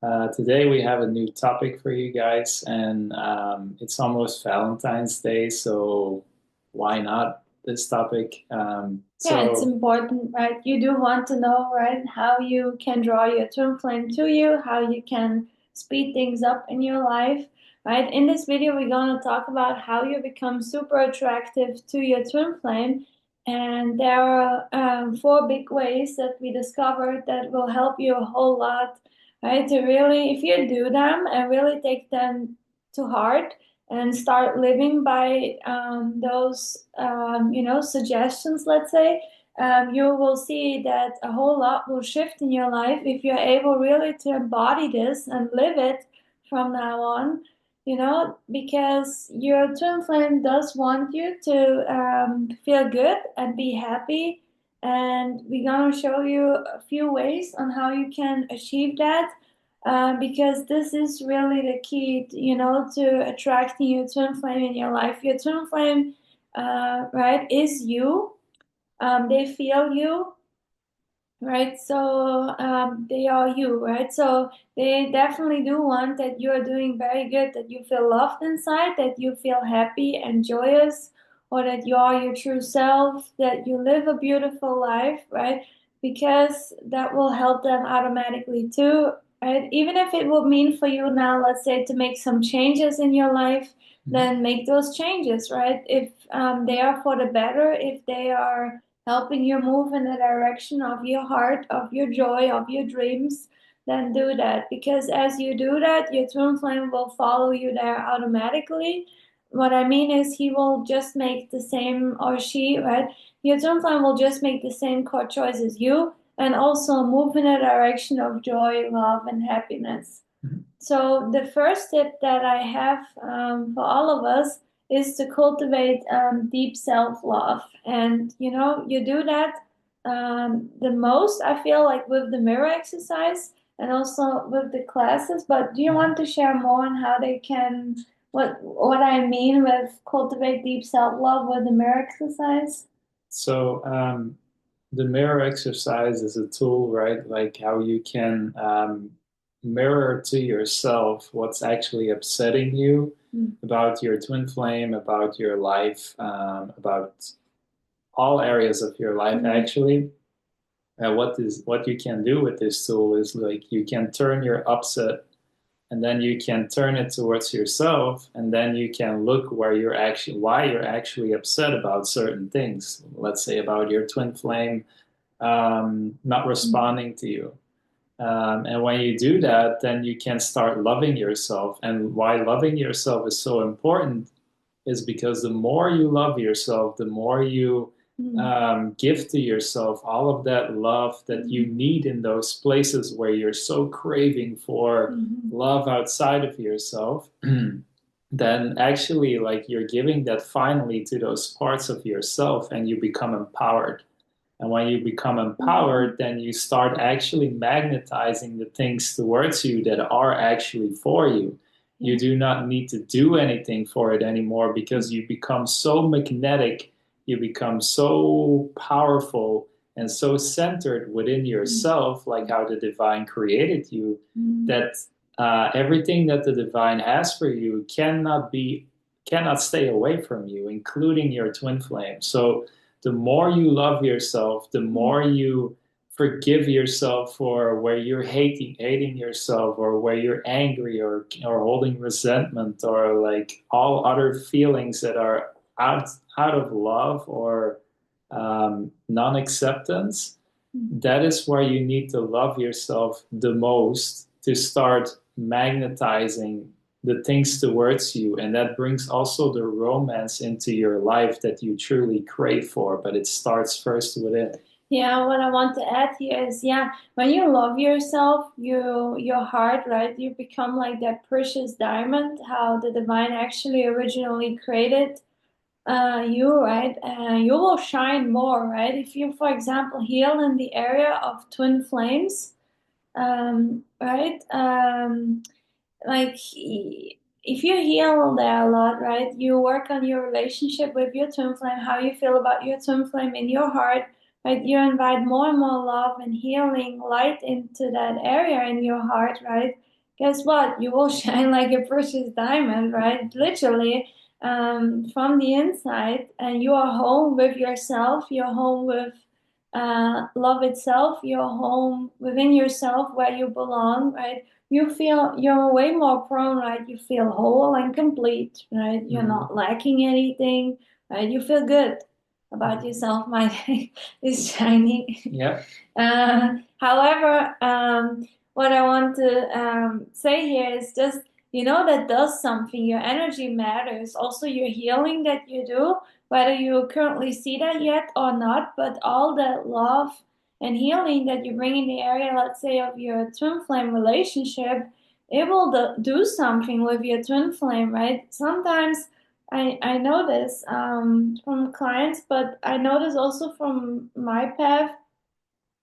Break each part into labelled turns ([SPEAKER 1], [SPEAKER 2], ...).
[SPEAKER 1] Today we have a new topic for you guys, and it's almost Valentine's Day, so why not this topic?
[SPEAKER 2] Yeah, it's
[SPEAKER 1] So
[SPEAKER 2] important, right? You do want to know, right, how you can draw your twin flame to you, how you can speed things up in your life, right? In this video, we're going to talk about how you become super attractive to your twin flame. And there are four big ways that we discovered that will help you a whole lot, right? To really, if you do them and really take them to heart, and start living by those suggestions, let's say, you will see that a whole lot will shift in your life if you're able really to embody this and live it from now on. Because your twin flame does want you to feel good and be happy, and we're gonna show you a few ways on how you can achieve that, because this is really the key, to attracting your twin flame in your life. Your twin flame, right, is you. They feel you, right? So they are you, right? So they definitely do want that you are doing very good, that you feel loved inside, that you feel happy and joyous, or that you are your true self, that you live a beautiful life, right? Because that will help them automatically too, right? Even if it would mean for you now, let's say, to make some changes in your life, then make those changes, right? If they are for the better, if they are helping you move in the direction of your heart, of your joy, of your dreams, then do that. Because as you do that, your twin flame will follow you there automatically. What I mean is, he will just make the same, or she, right? Your twin flame will just make the same core choice as you, and also move in a direction of joy, love, and happiness. So the first tip that I have for all of us is to cultivate deep self-love. And you do that the most, I feel like, with the mirror exercise and also with the classes. But do you want to share more on how they can, what I mean with cultivate deep self-love with the mirror exercise?
[SPEAKER 1] so the mirror exercise is a tool, right? Like how you can mirror to yourself what's actually upsetting you
[SPEAKER 2] Mm.
[SPEAKER 1] about your twin flame, about your life, about all areas of your life,
[SPEAKER 2] Mm.
[SPEAKER 1] actually. What you can do with this tool is like you can turn your upset and then you can turn it towards yourself, and then you can look why you're actually upset about certain things. Let's say about your twin flame not
[SPEAKER 2] Mm.
[SPEAKER 1] responding to you. And when you do that, then you can start loving yourself. And why loving yourself is so important is because the more you love yourself, the more you
[SPEAKER 2] Mm.
[SPEAKER 1] give to yourself all of that love that you
[SPEAKER 2] Mm.
[SPEAKER 1] need in those places where you're so craving for
[SPEAKER 2] Mm.
[SPEAKER 1] love outside of yourself. Then actually, like, you're giving that finally to those parts of yourself and you become empowered. And when you become
[SPEAKER 2] Mm.
[SPEAKER 1] empowered, then you start actually magnetizing the things towards you that are actually for you. You
[SPEAKER 2] Yeah.
[SPEAKER 1] do not need to do anything for it anymore because you become so magnetic, you become so powerful and so centered within
[SPEAKER 2] Mm.
[SPEAKER 1] yourself, like how the divine created you,
[SPEAKER 2] Mm.
[SPEAKER 1] that everything that the divine has for you cannot stay away from you, including your twin flame. So the more you love yourself, the more you forgive yourself for where you're hating yourself, or where you're angry, or holding resentment, or like all other feelings that are out of love or non-acceptance.
[SPEAKER 2] Mm.
[SPEAKER 1] That is where you need to love yourself the most to start magnetizing the things towards you. And that brings also the romance into your life that you truly crave for. But it starts first with it.
[SPEAKER 2] Yeah, what I want to add here is, yeah, when you love yourself, your heart, right, you become like that precious diamond, how the divine actually originally created you, right? You will shine more, right? If you, for example, heal in the area of twin flames, right? Like if you heal there a lot, right? You work on your relationship with your twin flame, how you feel about your twin flame in your heart, right? You invite more and more love and healing light into that area in your heart, right? Guess what? You will shine like a precious diamond, right? Literally, from the inside, and you are home with yourself. You're home with love itself. You're home within yourself where you belong, right? You feel you're way more prone, right? You feel whole and complete, right? You're not lacking anything, right? You feel good about yourself. My day is shining.
[SPEAKER 1] Yeah.
[SPEAKER 2] However, what I want to say here is just, that does something. Your energy matters. Also, your healing that you do, whether you currently see that yet or not, but all that love and healing that you bring in the area, let's say, of your twin flame relationship, it will do something with your twin flame, right? Sometimes I know this from clients, but I know this also from my path.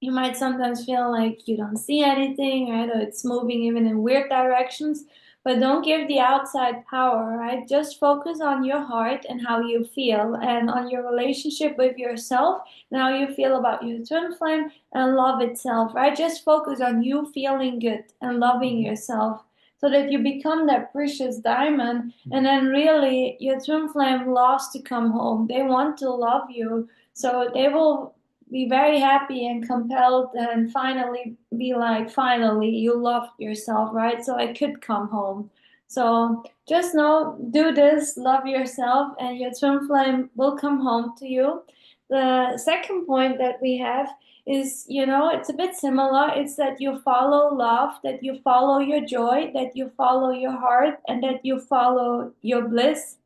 [SPEAKER 2] You might sometimes feel like you don't see anything, right? Or it's moving even in weird directions. But don't give the outside power, right? Just focus on your heart and how you feel, and on your relationship with yourself and how you feel about your twin flame and love itself, right? Just focus on you feeling good and loving yourself so that you become that precious diamond. And then really your twin flame loves to come home. They want to love you. So they will be very happy and compelled and finally be like, finally, you love yourself, right? So I could come home. So just know, do this, love yourself, and your twin flame will come home to you. The second point that we have is, it's a bit similar. It's that you follow love, that you follow your joy, that you follow your heart, and that you follow your bliss.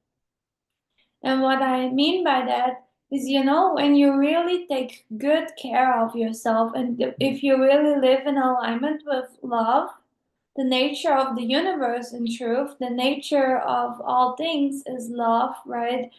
[SPEAKER 2] And what I mean by that is, when you really take good care of yourself, and if you really live in alignment with love, the nature of the universe, in truth, the nature of all things is love, right?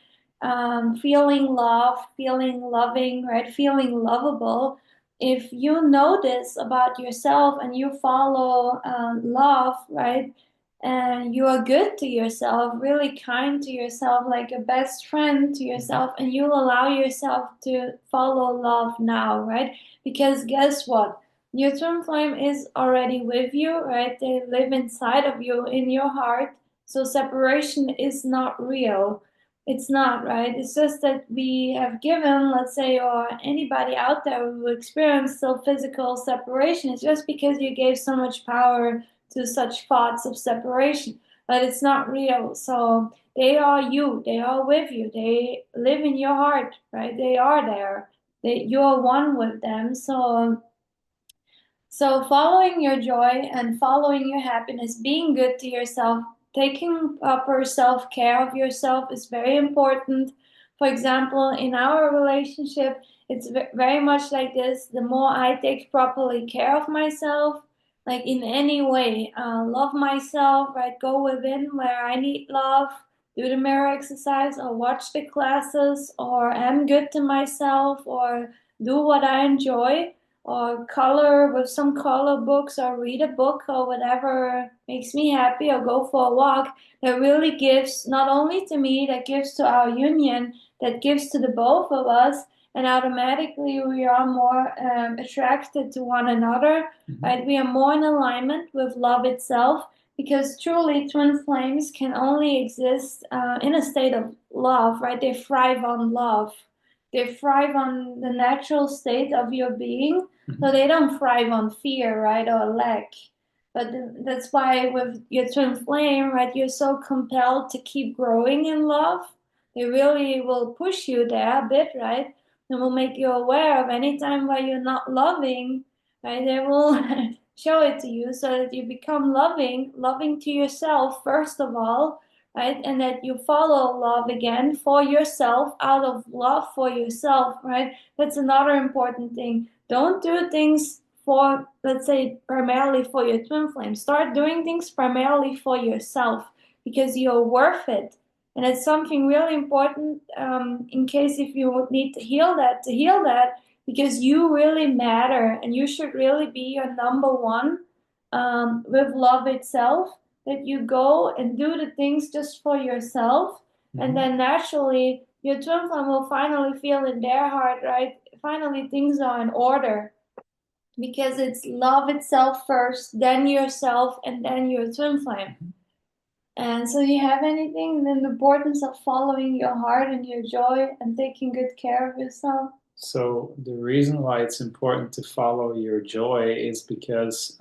[SPEAKER 2] Feeling love, feeling loving, right? Feeling lovable. If you know this about yourself and you follow love, right? And you are good to yourself, really kind to yourself, like a best friend to yourself, and you allow yourself to follow love now, right? Because guess what? Your twin flame is already with you, right? They live inside of you, in your heart. So separation is not real. It's not, right? It's just that we have given, let's say, or anybody out there who experienced still physical separation, it's just because you gave so much power to such thoughts of separation, but it's not real. So they are you, they are with you, they live in your heart, right? They are there. You are one with them. So following your joy and following your happiness, being good to yourself, taking proper self-care of yourself is very important. For example, in our relationship, it's very much like this. The more I take properly care of myself, like in any way, love myself, right? Go within where I need love, do the mirror exercise, or watch the classes, or am good to myself, or do what I enjoy, or color with some color books, or read a book, or whatever makes me happy, or go for a walk. That really gives not only to me, that gives to our union, that gives to the both of us, and automatically we are more attracted to one another, right? We are more in alignment with love itself, because truly twin flames can only exist in a state of love, right? They thrive on love. They thrive on the natural state of your being. So they don't thrive on fear, right, or lack. But that's why with your twin flame, right, you're so compelled to keep growing in love. They really will push you there a bit, right? And will make you aware of any time where you're not loving, right? They will show it to you so that you become loving, loving to yourself first of all, right? And that you follow love again for yourself, out of love for yourself, right? That's another important thing. Don't do things for, let's say, primarily for your twin flame. Start doing things primarily for yourself, because you're worth it. And it's something really important, in case if you would need to heal that, because you really matter, and you should really be your number one, with love itself, that you go and do the things just for yourself. And then naturally your twin flame will finally feel in their heart, right? Finally, things are in order because it's love itself first, then yourself, and then your twin flame. And so, you have anything in the importance of following your heart and your joy and taking good care of yourself?
[SPEAKER 1] So the reason why it's important to follow your joy is because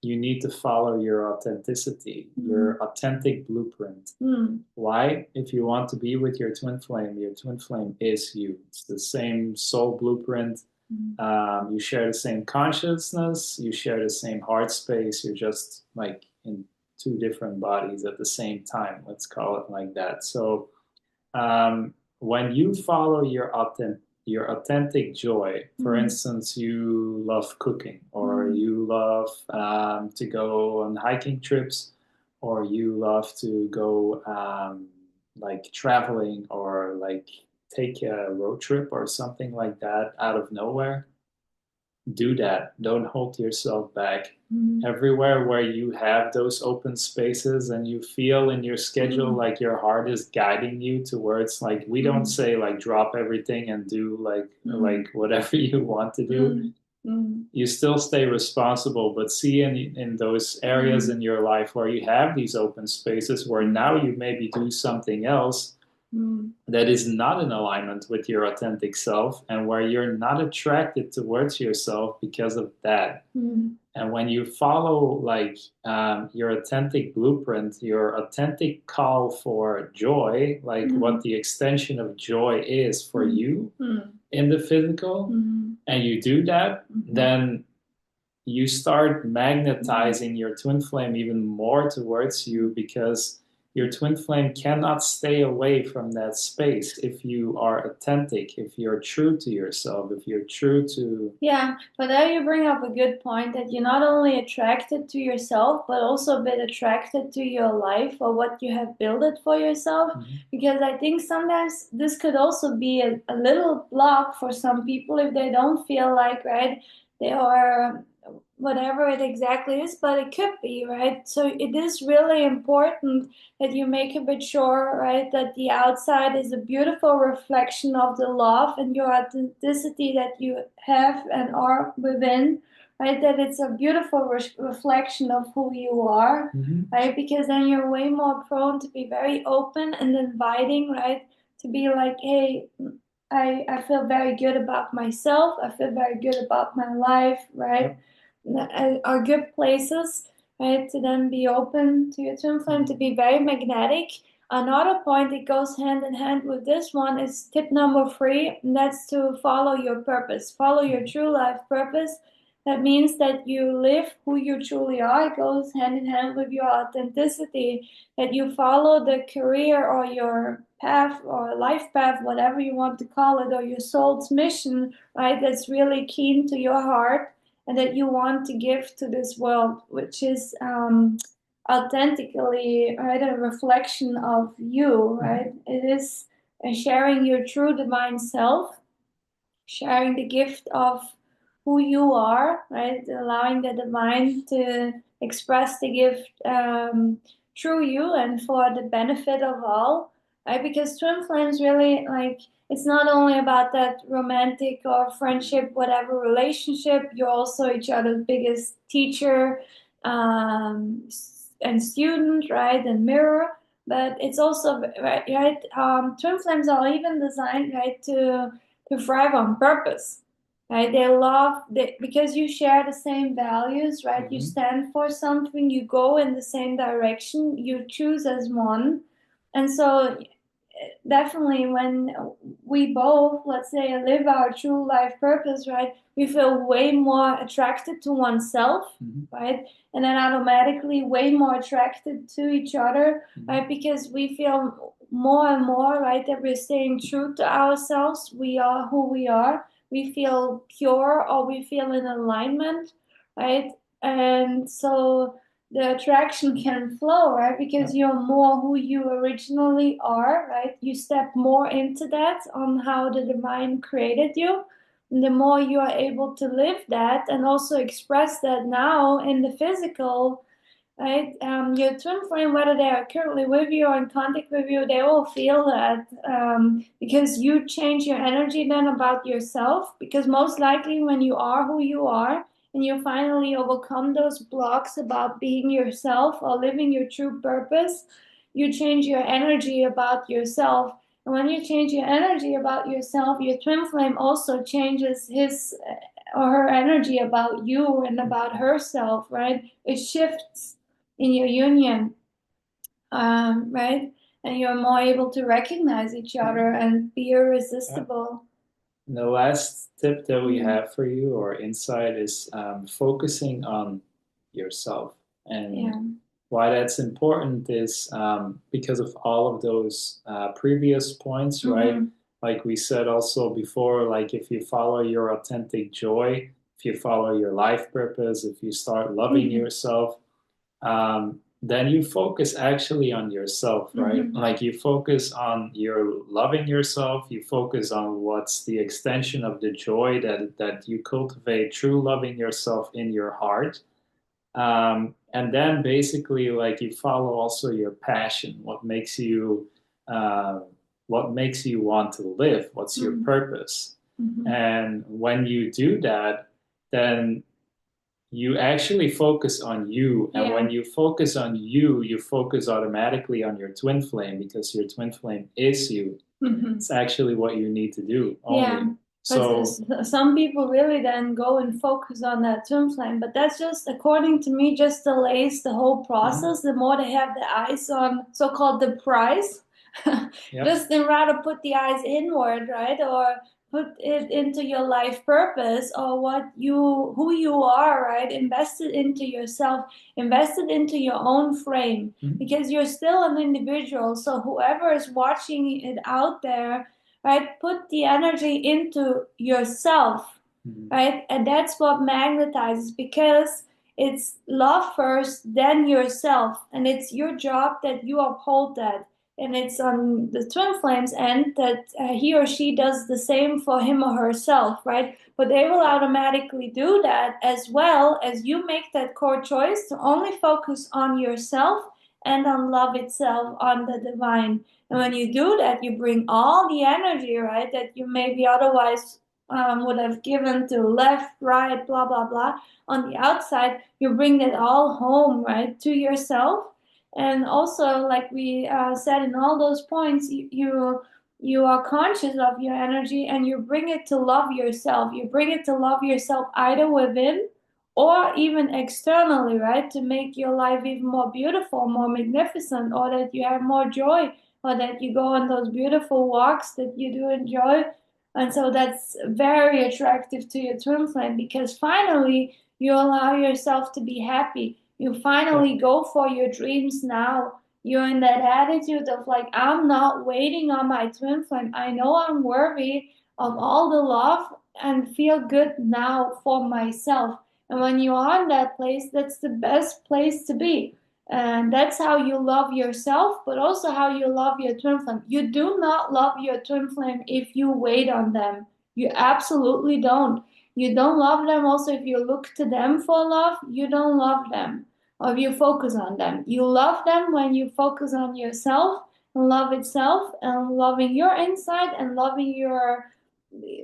[SPEAKER 1] you need to follow your authenticity, your authentic blueprint. Why? If you want to be with your twin flame is you. It's the same soul blueprint. You share the same consciousness, you share the same heart space, you're just like in two different bodies at the same time. Let's call it like that. So when you follow your authentic joy, for instance, you love cooking, or you love to go on hiking trips, or you love to go like traveling, or like take a road trip or something like that out of nowhere, do that. Don't hold yourself back. Everywhere where you have those open spaces and you feel in your schedule like your heart is guiding you towards, like, we don't say like drop everything and do like whatever you want to do. You still stay responsible, but see in those areas in your life where you have these open spaces where now you maybe do something else that is not in alignment with your authentic self, and where you're not attracted towards yourself because of that. And when you follow like your authentic blueprint, your authentic call for joy, like what the extension of joy is for you in the physical, and you do that, then you start magnetizing your twin flame even more towards you, because your twin flame cannot stay away from that space if you are authentic, if you're true to yourself, if you're true to...
[SPEAKER 2] Yeah, but there you bring up a good point, that you're not only attracted to yourself, but also a bit attracted to your life or what you have built it for yourself. Because I think sometimes this could also be a little block for some people if they don't feel like, right, they are whatever it exactly is, but it could be, right? So it is really important that you make a bit sure, right, that the outside is a beautiful reflection of the love and your authenticity that you have and are within, right? That it's a beautiful reflection of who you are, right? Because then you're way more prone to be very open and inviting, right? To be like, hey, I feel very good about myself. I feel very good about my life, right? Are good places, right? To then be open to your twin flame, to be very magnetic. Another point that goes hand in hand with this one is tip number 3, and that's to follow your purpose, follow your true life purpose. That means that you live who you truly are. It goes hand in hand with your authenticity, that you follow the career or your path or life path, whatever you want to call it, or your soul's mission, right? That's really keen to your heart and that you want to give to this world, which is authentically, right, a reflection of you, right? It is sharing your true divine self, sharing the gift of who you are, right? Allowing the divine to express the gift through you and for the benefit of all, right? Because twin flames really, like, it's not only about that romantic or friendship, whatever relationship, you're also each other's biggest teacher and student, right? And mirror. But it's also, right? Twin flames are even designed, right, to thrive on purpose, right? They love because you share the same values, right? You stand for something, you go in the same direction, you choose as one. And so definitely when we both, let's say, live our true life purpose, right, we feel way more attracted to oneself, right? And then automatically way more attracted to each other, right? Because we feel more and more, right, that we're staying true to ourselves. We are who we are. We feel pure, or we feel in alignment, right? And so the attraction can flow, right? Because you're more who you originally are, right? You step more into that on how the divine created you. And the more you are able to live that and also express that now in the physical, right? Your twin flame, whether they are currently with you or in contact with you, they will feel that because you change your energy then about yourself. Because most likely, when you are who you are and you finally overcome those blocks about being yourself or living your true purpose, you change your energy about yourself. And when you change your energy about yourself, your twin flame also changes his or her energy about you and about herself, right? It shifts in your union, right? And you're more able to recognize each other and be irresistible.
[SPEAKER 1] And the last tip that we
[SPEAKER 2] Mhm.
[SPEAKER 1] have for you or insight is focusing on yourself. And
[SPEAKER 2] Yeah.
[SPEAKER 1] why that's important is because of all of those previous points, right?
[SPEAKER 2] Mm-hmm.
[SPEAKER 1] Like we said also before, like if you follow your authentic joy, if you follow your life purpose, if you start loving
[SPEAKER 2] Mm-hmm.
[SPEAKER 1] yourself, then you focus actually on yourself, right?
[SPEAKER 2] Mm-hmm.
[SPEAKER 1] Like you focus on your loving yourself, you focus on what's the extension of the joy that you cultivate through loving yourself in your heart. And then basically like you follow also your passion, uh, what makes you want to live, what's your
[SPEAKER 2] Mm-hmm.
[SPEAKER 1] purpose.
[SPEAKER 2] Mm-hmm.
[SPEAKER 1] And when you do that, then you actually focus on you. And
[SPEAKER 2] Yeah.
[SPEAKER 1] when you focus on you, you focus automatically on your twin flame because your twin flame is you.
[SPEAKER 2] Mm-hmm.
[SPEAKER 1] It's actually what you need to do
[SPEAKER 2] Yeah.
[SPEAKER 1] only.
[SPEAKER 2] Because
[SPEAKER 1] So,
[SPEAKER 2] some people really then go and focus on that twin flame, but that's just, according to me, just delays the whole
[SPEAKER 1] mhm,
[SPEAKER 2] process. The more they have the eyes on so-called the prize,
[SPEAKER 1] yep.
[SPEAKER 2] just then rather put the eyes inward, right? Or put it into your life purpose or who you are, right? Invest it into yourself, invest it into your own frame
[SPEAKER 1] Mhm,
[SPEAKER 2] because you're still an individual. So whoever is watching it out there, right? Put the energy into yourself,
[SPEAKER 1] mhm,
[SPEAKER 2] right? And that's what magnetizes because it's love first, then yourself. And it's your job that you uphold that. And it's on the twin flames end that he or she does the same for him or herself, right? But they will automatically do that as well as you make that core choice to only focus on yourself and on love itself, on the divine. And when you do that, you bring all the energy, right, that you maybe otherwise would have given to left, right, blah, blah, blah. On the outside, you bring that all home, right, to yourself. And also, like we said in all those points, you are conscious of your energy and you bring it to love yourself. You bring it to love yourself either within or even externally, right? To make your life even more beautiful, more magnificent, or that you have more joy or that you go on those beautiful walks that you do enjoy. And so that's very attractive to your twin flame because finally you allow yourself to be happy. You finally
[SPEAKER 1] yep.
[SPEAKER 2] go for your dreams now. You're in that attitude of like, I'm not waiting on my twin flame. I know I'm worthy of all the love and feel good now for myself. And when you are in that place, that's the best place to be. And that's how you love yourself, but also how you love your twin flame. You do not love your twin flame if you wait on them. You absolutely don't. You don't love them also if you look to them for love. You don't love them or if you focus on them. You love them when you focus on yourself and love itself and loving your inside and loving your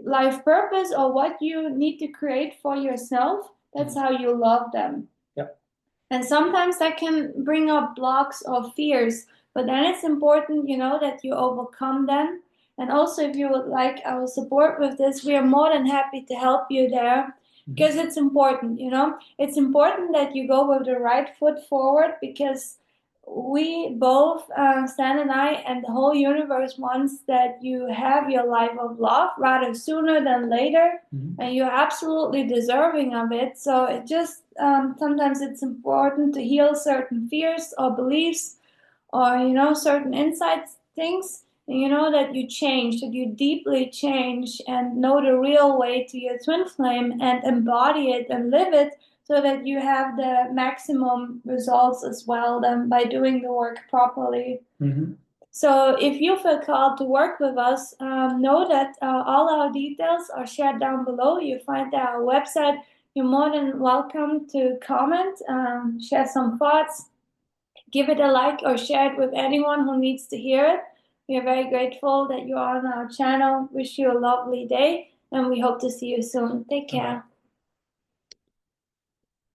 [SPEAKER 2] life purpose or what you need to create for yourself. That's
[SPEAKER 1] Mhm,
[SPEAKER 2] how you love them.
[SPEAKER 1] yep.
[SPEAKER 2] And sometimes that can bring up blocks or fears, but then it's important, that you overcome them. And also, if you would like our support with this, we are more than happy to help you there because
[SPEAKER 1] Mhm,
[SPEAKER 2] it's important, It's important that you go with the right foot forward because we both, Stan and I, and the whole universe wants that you have your life of love rather sooner than later,
[SPEAKER 1] mhm,
[SPEAKER 2] and you're absolutely deserving of it. So it just sometimes it's important to heal certain fears or beliefs or certain insights things, and that you change, that you deeply change and know the real way to your twin flame and embody it and live it so that you have the maximum results as well then by doing the work properly.
[SPEAKER 1] mhm.
[SPEAKER 2] So if you feel called to work with us, know that all our details are shared down below. You find our website, you're more than welcome to comment, share some thoughts, give it a like, or share it with anyone who needs to hear it. We are very grateful that you are on our channel. Wish you a lovely day, and we hope to see you soon. Take care.